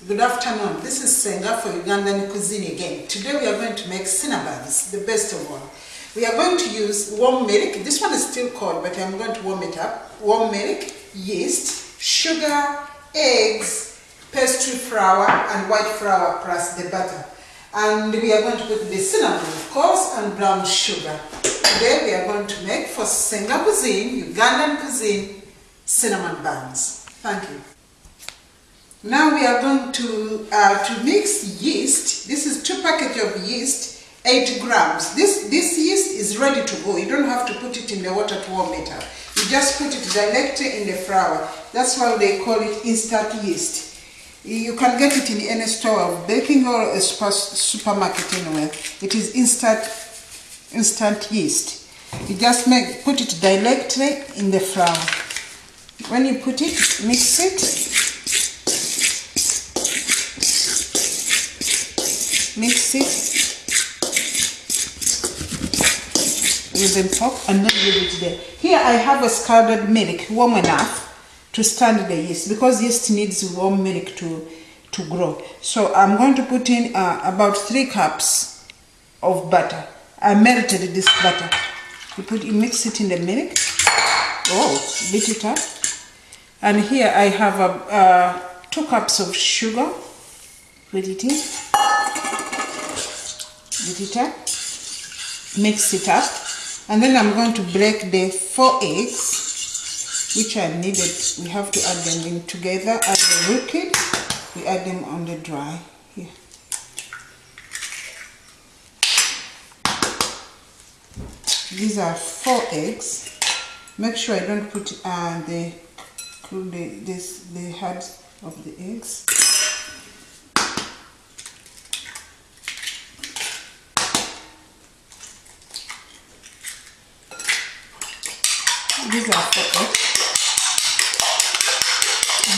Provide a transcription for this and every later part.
Good afternoon. This is Senga for Ugandan Cuisine again. Today we are going to make cinnabuns, the best of all. We are going to use warm milk. This one is still cold, but I'm going to warm it up. Warm milk, yeast, sugar, eggs, pastry flour, and white flour plus the butter. And we are going to put the cinnamon, of course, and brown sugar. Today we are going to make for Senga Cuisine, Ugandan Cuisine, cinnamon buns. Thank you. Now we are going to mix yeast. This is 2 packets of yeast, 8 grams. This yeast is ready to go. You don't have to put it in the water to warm it up. You just put it directly in the flour. That's why they call it instant yeast. You can get it in any store of baking or a supermarket anywhere. It is instant yeast. You just put it directly in the flour. When you put it, mix it. Mix it with the pork and then leave it there. Here I have a scalded milk, warm enough to stand the yeast, because yeast needs warm milk to grow. So I'm going to put in about 3 cups of butter. I melted this butter. You mix it in the milk. Oh, beat it up. And here I have 2 cups of sugar. Put it in. Beat it up, mix it up, and then I'm going to break the 4 eggs, which I needed. We have to add them in together as the liquid. We add them on the dry here. These are 4 eggs. Make sure I don't put the heads of the eggs. These are 4 eggs.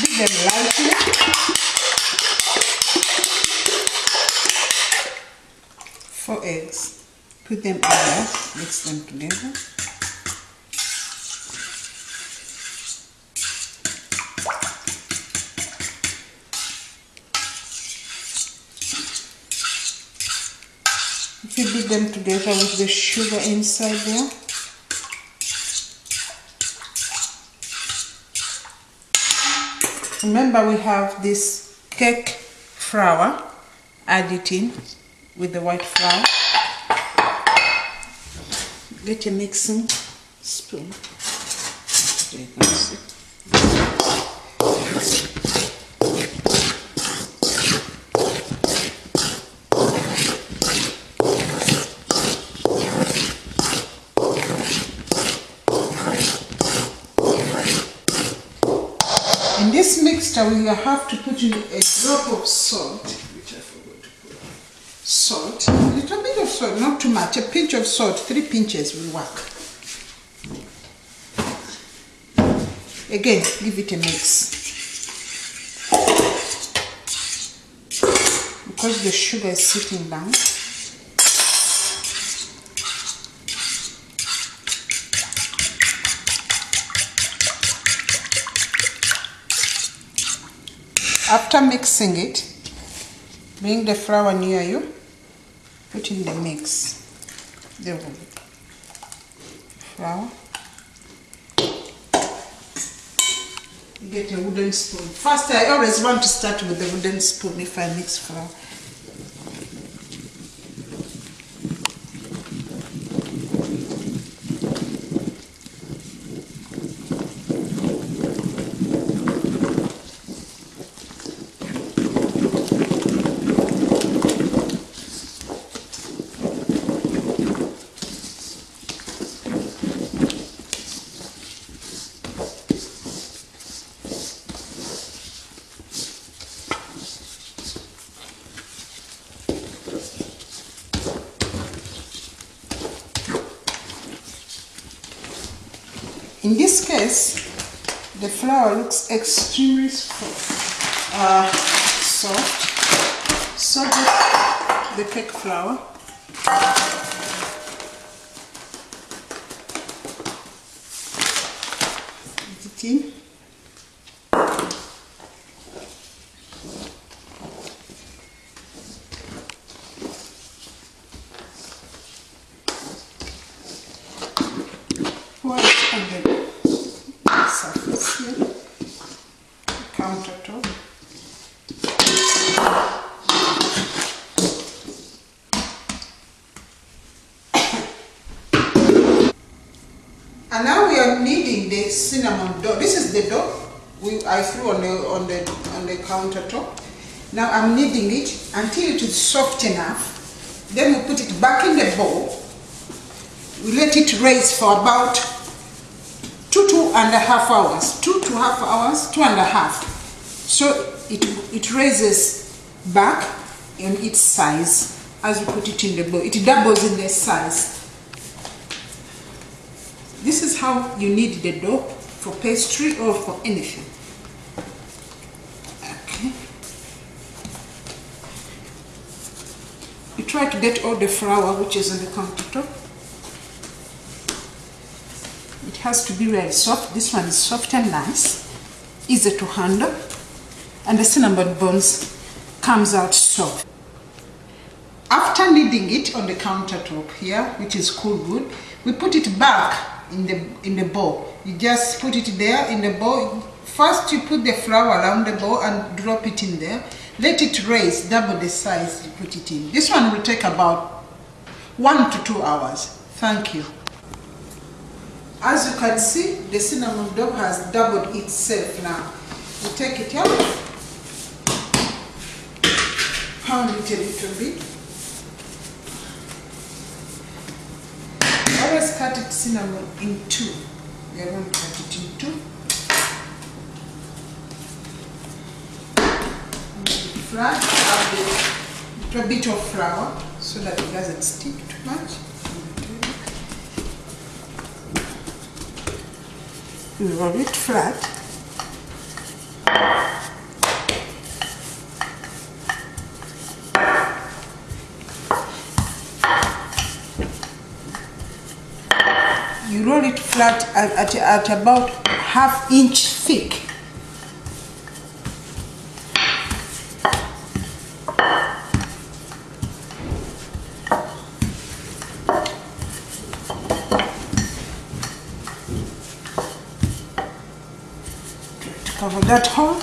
Beat them lightly. 4 eggs. Put them in there. Mix them together. If you beat them together with the sugar inside there. Remember, we have this cake flour. Add it in with the white flour. Get a mixing spoon. There you can see. In this mixture, we have to put in a drop of salt, which I forgot to put. Salt, a little bit of salt, not too much, a pinch of salt, 3 pinches will work. Again, give it a mix. Because the sugar is sitting down. After mixing it, bring the flour near you, put in the mix, the flour. You get a wooden spoon. First, I always want to start with the wooden spoon if I mix flour. In this case, the flour looks extremely soft. So just the cake flour. Put it in. countertop. And now we are kneading the cinnamon dough. This is the dough I threw on the countertop. Now I'm kneading it until it is soft enough. Then we put it back in the bowl. We let it raise for about 2.5 hours. 2.5 hours, 2.5. So it raises back in its size as we put it in the bowl. It doubles in the size. This is how you knead the dough for pastry or for anything. Okay. You try to get all the flour which is on the countertop. It has to be really soft. This one is soft and nice, easy to handle, and the cinnamon buns comes out soft. After kneading it on the countertop here, which is cool good, we put it back in the bowl. You just put it there in the bowl. First you put the flour around the bowl and drop it in there. Let it raise, double the size you put it in. This one will take about 1 to 2 hours. Thank you. As you can see, the cinnamon dough has doubled itself now. You take it out, pound it a little bit. Always cut it cinnamon in two. We are going to cut it in two. Make it flat. Add a little bit of flour so that it doesn't stick too much. We roll it flat. You roll it flat at about 1/2 inch thick. To cover that hole.